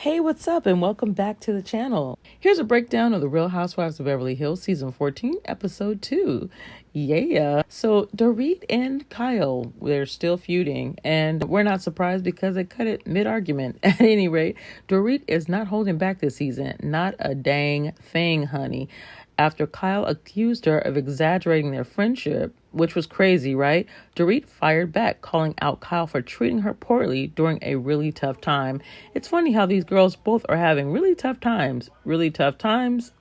Hey, what's up, and welcome back to the channel. Here's a breakdown of the Real Housewives of Beverly Hills Season 14, Episode 2. Yeah. So, Dorit and Kyle, they're still feuding, and we're not surprised because they cut it mid-argument. At any rate, Dorit is not holding back this season. Not a dang thing, honey. After Kyle accused her of exaggerating their friendship, which was crazy, right? Dorit fired back, calling out Kyle for treating her poorly during a really tough time. It's funny how these girls both are having really tough times,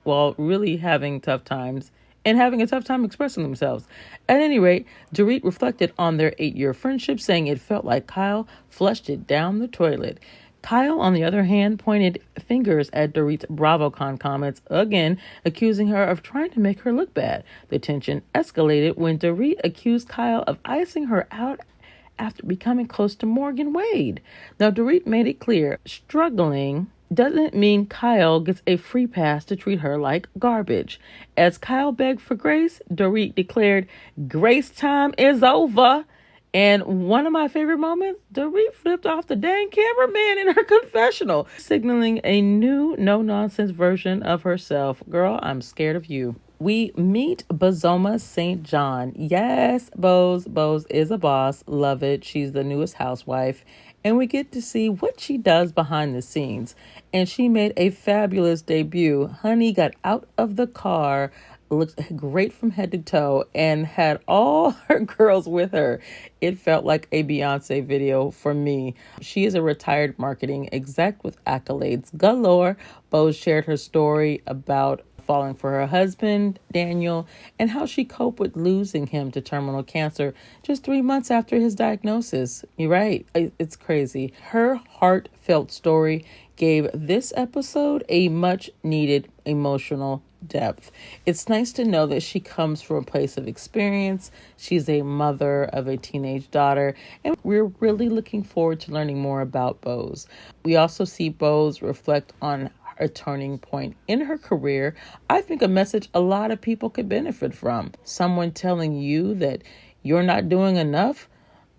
while really having tough times and having a tough time expressing themselves. At any rate, Dorit reflected on their 8-year friendship, saying it felt like Kyle flushed it down the toilet. Kyle, on the other hand, pointed fingers at Dorit's BravoCon comments, again accusing her of trying to make her look bad. The tension escalated when Dorit accused Kyle of icing her out after becoming close to Morgan Wade. Now, Dorit made it clear, struggling doesn't mean Kyle gets a free pass to treat her like garbage. As Kyle begged for grace, Dorit declared, "Grace time is over." And one of my favorite moments, Dorit flipped off the dang cameraman in her confessional, signaling a new no-nonsense version of herself. Girl, I'm scared of you. We meet Bozoma Saint John. Yes, Boz is a boss. Love it. She's the newest housewife. And we get to see what she does behind the scenes. And she made a fabulous debut. Honey got out of the car, looked great from head to toe, and had all her girls with her. It felt like a Beyonce video for me. She is a retired marketing exec with accolades galore. Boz shared her story about falling for her husband, Daniel, and how she coped with losing him to terminal cancer just 3 months after his diagnosis. You're right. It's crazy. Her heartfelt story gave this episode a much needed emotional depth. It's nice to know that she comes from a place of experience. She's a mother of a teenage daughter, and we're really looking forward to learning more about Boz. We also see Boz reflect on a turning point in her career. I think a message a lot of people could benefit from. Someone telling you that you're not doing enough.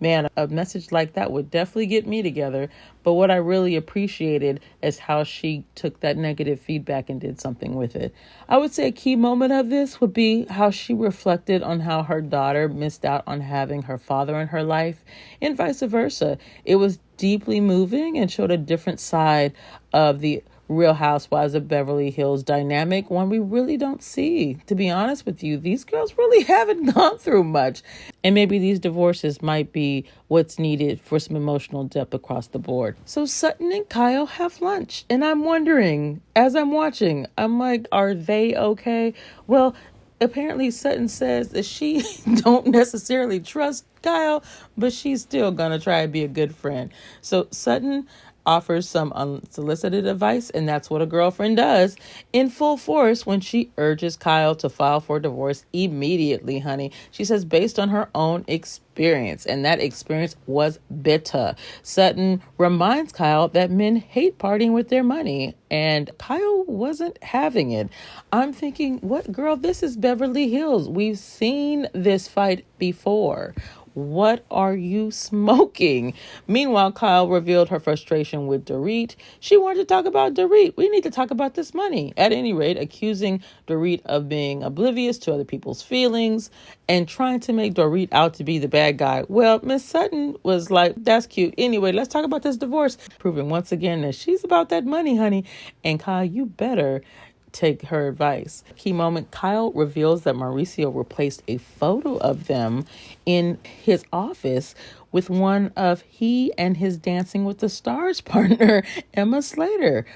Man, a message like that would definitely get me together. But what I really appreciated is how she took that negative feedback and did something with it. I would say a key moment of this would be how she reflected on how her daughter missed out on having her father in her life and vice versa. It was deeply moving and showed a different side of the Real Housewives of Beverly Hills dynamic, one we really don't see. To be honest with you, these girls really haven't gone through much. And maybe these divorces might be what's needed for some emotional depth across the board. So Sutton and Kyle have lunch. And I'm wondering, as I'm watching, I'm like, are they okay? Well, apparently Sutton says that she don't necessarily trust Kyle, but she's still gonna try and be a good friend. So Sutton offers some unsolicited advice, and that's what a girlfriend does, in full force when she urges Kyle to file for divorce immediately, honey. She says based on her own experience, and that experience was bitter. Sutton reminds Kyle that men hate partying with their money, and Kyle wasn't having it. I'm thinking, what girl, this is Beverly Hills. We've seen this fight before. What are you smoking? Meanwhile, Kyle revealed her frustration with Dorit. She wanted to talk about Dorit. We need to talk about this money. At any rate, accusing Dorit of being oblivious to other people's feelings and trying to make Dorit out to be the bad guy. Well, Miss Sutton was like, that's cute. Anyway, let's talk about this divorce. Proving once again that she's about that money, honey. And Kyle, you better take her advice. Key moment, Kyle reveals that Mauricio replaced a photo of them in his office with one of he and his Dancing with the Stars partner, Emma Slater.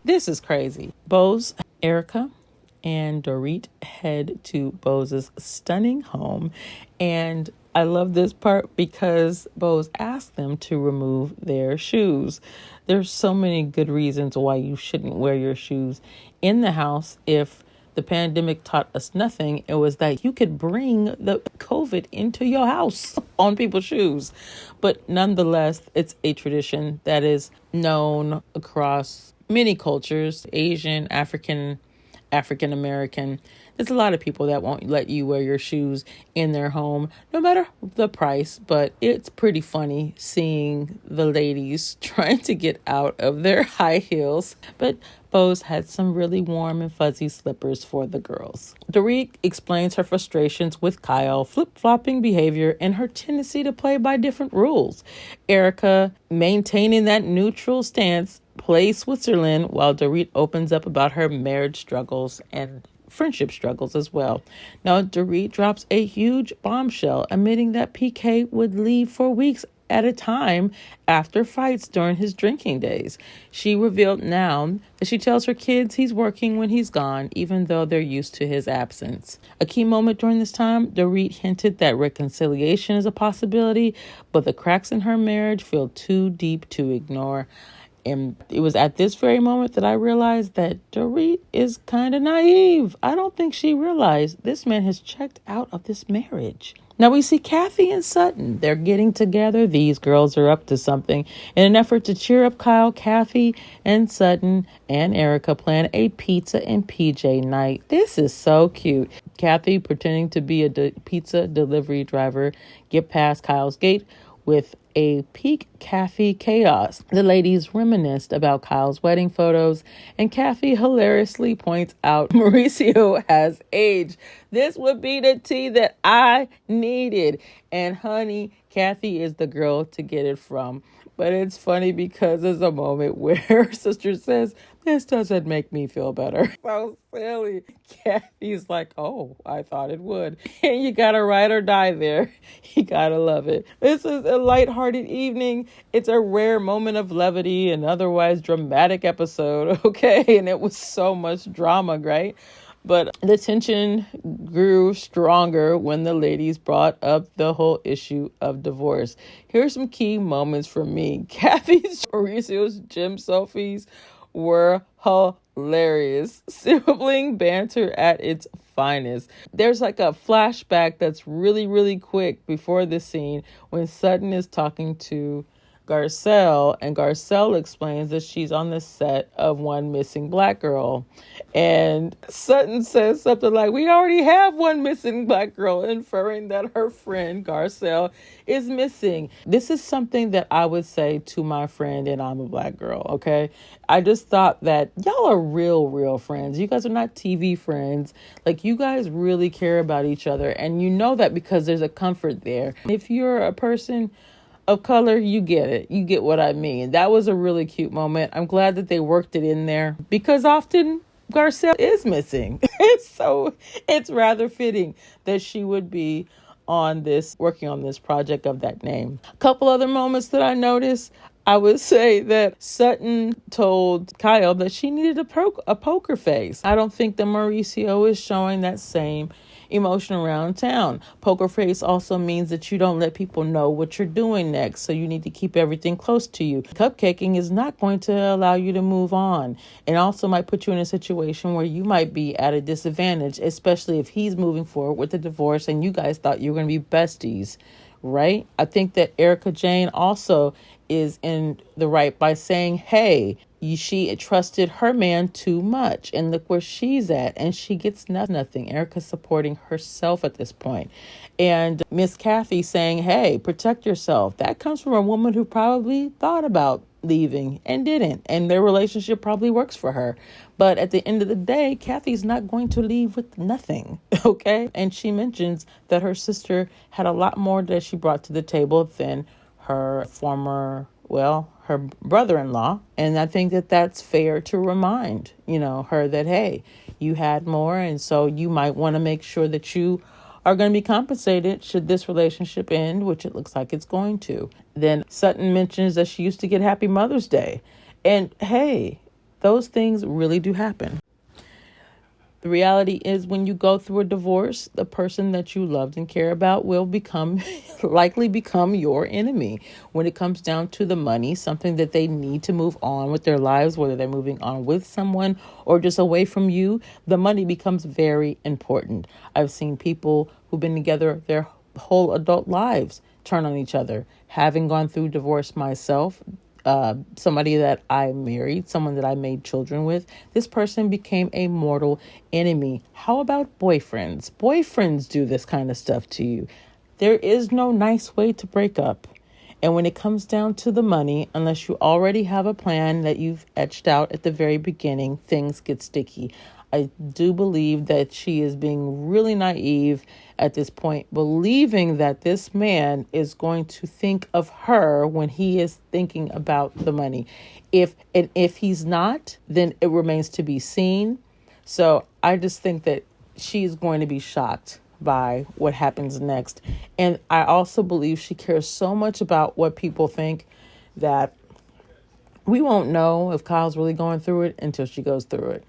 This is crazy. Boz, Erica, and Dorit head to Boz's stunning home, and I love this part because Boz asked them to remove their shoes. There's so many good reasons why you shouldn't wear your shoes in the house. If the pandemic taught us nothing, it was that you could bring the COVID into your house on people's shoes. But nonetheless, it's a tradition that is known across many cultures, Asian, African American, There's a lot of people that won't let you wear your shoes in their home, no matter the price. But it's pretty funny seeing the ladies trying to get out of their high heels. But Boz had some really warm and fuzzy slippers for the girls. Dorit explains her frustrations with Kyle, flip-flopping behavior, and her tendency to play by different rules. Erica, maintaining that neutral stance, plays Switzerland, while Dorit opens up about her marriage struggles and friendship struggles as well. Now, Dorit drops a huge bombshell, admitting that PK would leave for weeks at a time after fights during his drinking days. She revealed now that she tells her kids he's working when he's gone, even though they're used to his absence. A key moment during this time, Dorit hinted that reconciliation is a possibility, but the cracks in her marriage feel too deep to ignore. And it was at this very moment that I realized that Dorit is kind of naive. I don't think she realized this man has checked out of this marriage. Now we see Kathy and Sutton. They're getting together. These girls are up to something. In an effort to cheer up Kyle, Kathy and Sutton and Erica plan a pizza and PJ night. This is so cute. Kathy, pretending to be a pizza delivery driver, get past Kyle's gate with a peak Kathy chaos. The ladies reminisced about Kyle's wedding photos, and Kathy hilariously points out Mauricio has aged. This would be the tea that I needed. And honey, Kathy is the girl to get it from. But it's funny because there's a moment where her sister says, "This doesn't make me feel better." So silly. Kathy's like, "Oh, I thought it would." And you gotta ride or die there. You gotta love it. This is a lighthearted evening. It's a rare moment of levity and otherwise dramatic episode, okay? And it was so much drama, right? But the tension grew stronger when the ladies brought up the whole issue of divorce. Here's some key moments for me. Kathy's Mauricio's gym selfies were hilarious. Sibling banter at its finest. There's like a flashback that's really, really quick before this scene when Sutton is talking to Garcelle, and Garcelle explains that she's on the set of One Missing Black Girl. And Sutton says something like, "We already have one missing black girl," inferring that her friend Garcelle is missing. This is something that I would say to my friend, and I'm a black girl, okay? I just thought that y'all are real friends. You guys are not TV friends. Like, you guys really care about each other, and you know that because there's a comfort there. If you're a person of color, you get it. You get what I mean. That was a really cute moment. I'm glad that they worked it in there because often Garcelle is missing. So it's rather fitting that she would be working on this project of that name. A couple other moments that I noticed. I would say that Sutton told Kyle that she needed a poker face. I don't think that Mauricio is showing that same emotion around town. Poker face also means that you don't let people know what you're doing next, so you need to keep everything close to you. Cupcaking is not going to allow you to move on, and also might put you in a situation where you might be at a disadvantage, especially if he's moving forward with the divorce and you guys thought you were going to be besties, right? I think that Erica Jane also is in the right by saying, hey, she trusted her man too much, and look where she's at, and she gets nothing. Erica's supporting herself at this point. And Miss Kathy saying, hey, protect yourself. That comes from a woman who probably thought about leaving and didn't, and their relationship probably works for her. But at the end of the day, Kathy's not going to leave with nothing, okay? And she mentions that her sister had a lot more that she brought to the table than her her brother-in-law. And I think that that's fair to remind, her that, hey, you had more. And so you might want to make sure that you are going to be compensated should this relationship end, which it looks like it's going to. Then Sutton mentions that she used to get Happy Mother's Day. And hey, those things really do happen. The reality is when you go through a divorce, the person that you loved and care about will likely become your enemy when it comes down to the money, something that they need to move on with their lives, whether they're moving on with someone or just away from you. The money becomes very important. I've seen people who've been together their whole adult lives turn on each other. Having gone through divorce myself, somebody that I married, someone that I made children with. This person became a mortal enemy. How about boyfriends? Boyfriends do this kind of stuff to you. There is no nice way to break up. And when it comes down to the money, unless you already have a plan that you've etched out at the very beginning, things get sticky. I do believe that she is being really naive at this point, believing that this man is going to think of her when he is thinking about the money. If he's not, then it remains to be seen. So I just think that she's going to be shocked by what happens next. And I also believe she cares so much about what people think that we won't know if Kyle's really going through it until she goes through it.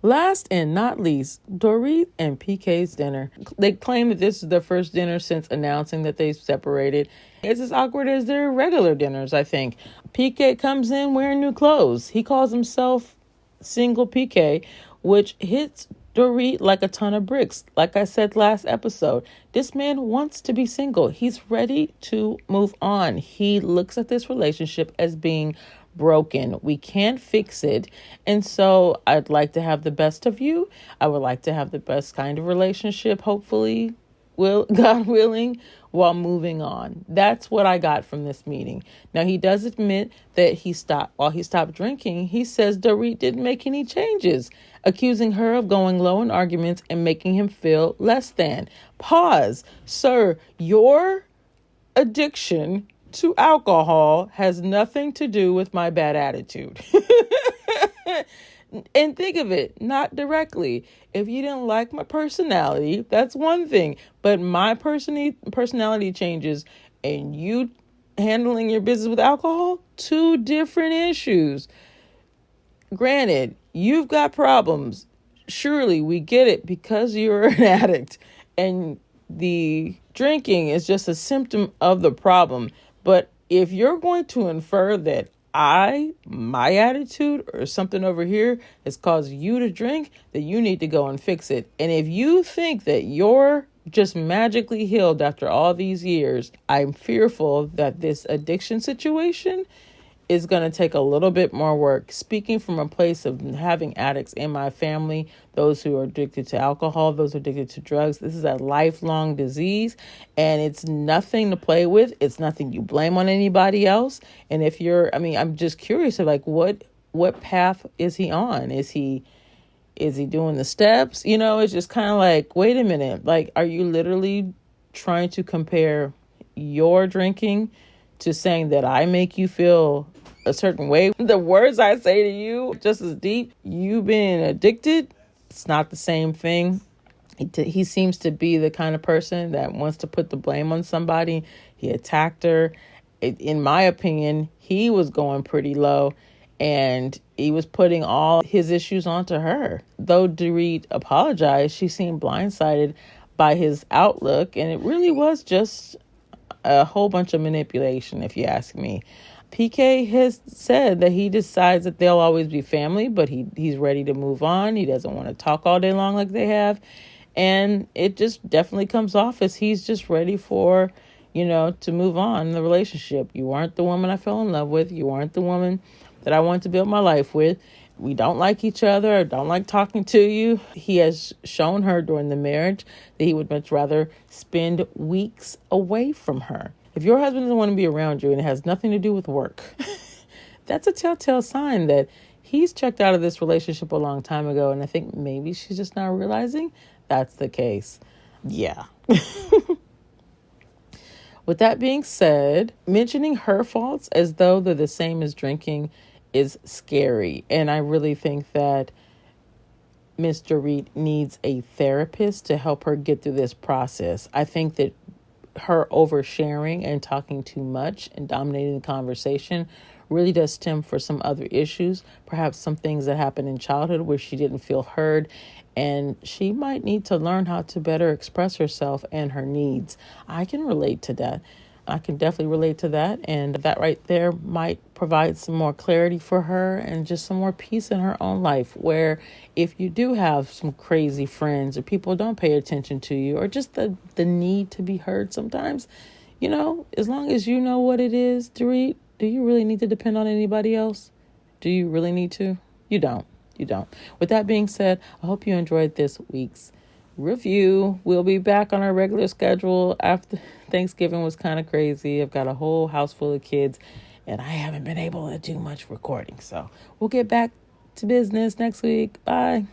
Last and not least, Dorit and PK's dinner. They claim that this is their first dinner since announcing that they separated. It's as awkward as their regular dinners, I think. PK comes in wearing new clothes. He calls himself single PK, which hits Dorit like a ton of bricks. Like I said last episode, this man wants to be single. He's ready to move on. He looks at this relationship as being broken. We can't fix it. And so I'd like to have the best of you. I would like to have the best kind of relationship, hopefully, God willing, while moving on. That's what I got from this meeting. Now, he does admit that while he stopped drinking, he says Dorit didn't make any changes, accusing her of going low in arguments and making him feel less than. Pause. Sir, your addiction to alcohol has nothing to do with my bad attitude. And think of it, not directly. If you didn't like my personality, that's one thing. But my personality changes and you handling your business with alcohol, two different issues. Granted, you've got problems. Surely we get it because you're an addict. And the drinking is just a symptom of the problem. But if you're going to infer that my attitude or something over here has caused you to drink, then you need to go and fix it. And if you think that you're just magically healed after all these years, I'm fearful that this addiction situation is going to take a little bit more work. Speaking from a place of having addicts in my family, those who are addicted to alcohol, those who are addicted to drugs, this is a lifelong disease and it's nothing to play with. It's nothing you blame on anybody else. And if I'm just curious of like, what path is he on? Is he doing the steps? It's just kind of like, wait a minute. Like, are you literally trying to compare your drinking to saying that I make you feel a certain way? The words I say to you, just as deep. You being addicted, it's not the same thing. He seems to be the kind of person that wants to put the blame on somebody. He attacked her. In my opinion, he was going pretty low and he was putting all his issues onto her. Though Dorit apologized, she seemed blindsided by his outlook, and it really was just a whole bunch of manipulation, if you ask me. PK has said that he decides that they'll always be family, but he's ready to move on. He doesn't want to talk all day long like they have. And it just definitely comes off as he's just ready for, to move on in the relationship. You aren't the woman I fell in love with. You aren't the woman that I want to build my life with. We don't like each other. I don't like talking to you. He has shown her during the marriage that he would much rather spend weeks away from her. If your husband doesn't want to be around you and it has nothing to do with work, that's a telltale sign that he's checked out of this relationship a long time ago. And I think maybe she's just not realizing that's the case. Yeah. With that being said, mentioning her faults as though they're the same as drinking is scary. And I really think that Miss Dorit needs a therapist to help her get through this process. I think that her oversharing and talking too much and dominating the conversation really does stem for some other issues, perhaps some things that happened in childhood where she didn't feel heard, and she might need to learn how to better express herself and her needs. I can relate to that. I can definitely relate to that. And that right there might provide some more clarity for her and just some more peace in her own life, where if you do have some crazy friends or people don't pay attention to you or just the need to be heard sometimes, As long as you know what it is, Dorit, do you really need to depend on anybody else? Do you really need to? You don't. You don't. With that being said, I hope you enjoyed this week's review. We'll be back on our regular schedule after Thanksgiving was kind of crazy. I've got a whole house full of kids and I haven't been able to do much recording. So we'll get back to business next week. Bye.